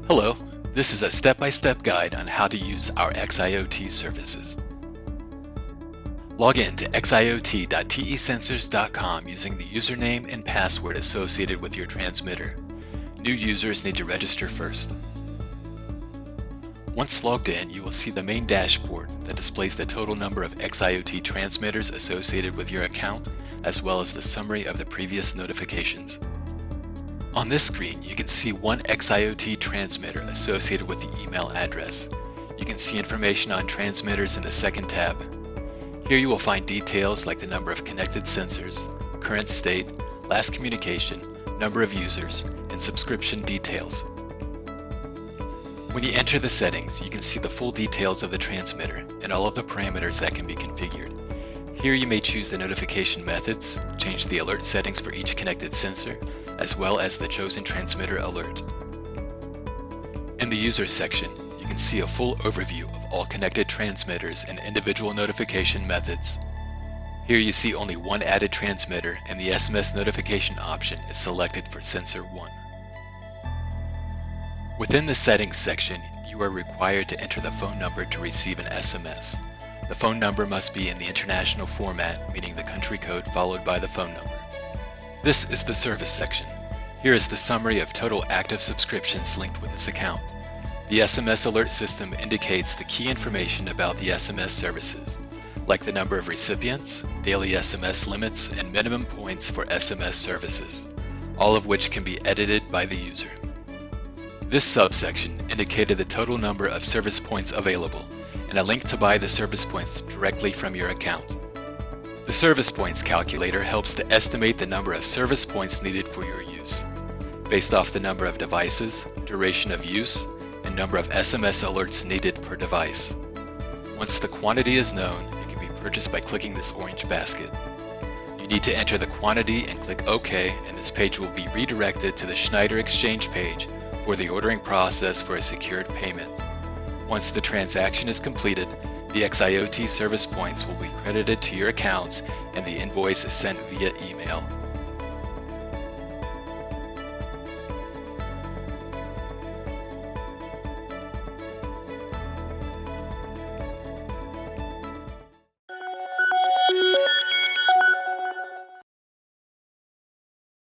Hello, this is a step-by-step guide on how to use our XIOT services. Log in to xiot.tesensors.com using the username and password associated with your transmitter. New users need to register first. Once logged in, you will see the main dashboard that displays the total number of XIOT transmitters associated with your account, as well as the summary of the previous notifications. On this screen, you can see one XIOT transmitter associated with the email address. You can see information on transmitters in the second tab. Here you will find details like the number of connected sensors, current state, last communication, number of users, and subscription details. When you enter the settings, you can see the full details of the transmitter and all of the parameters that can be configured. Here you may choose the notification methods, change the alert settings for each connected sensor, as well as the chosen transmitter alert. In the Users section, you can see a full overview of all connected transmitters and individual notification methods. Here you see only one added transmitter, and the SMS notification option is selected for sensor 1. Within the Settings section, you are required to enter the phone number to receive an SMS. The phone number must be in the international format, meaning the country code followed by the phone number. This is the Service section. Here is the summary of total active subscriptions linked with this account. The SMS alert system indicates the key information about the SMS services, like the number of recipients, daily SMS limits, and minimum points for SMS services, all of which can be edited by the user. This subsection indicated the total number of service points available and a link to buy the service points directly from your account. The Service Points calculator helps to estimate the number of service points needed for your use, based off the number of devices, duration of use, and number of SMS alerts needed per device. Once the quantity is known, it can be purchased by clicking this orange basket. You need to enter the quantity and click OK, and this page will be redirected to the Schneider Exchange page for the ordering process for a secured payment. Once the transaction is completed, the XIOT service points will be credited to your accounts and the invoice is sent via email.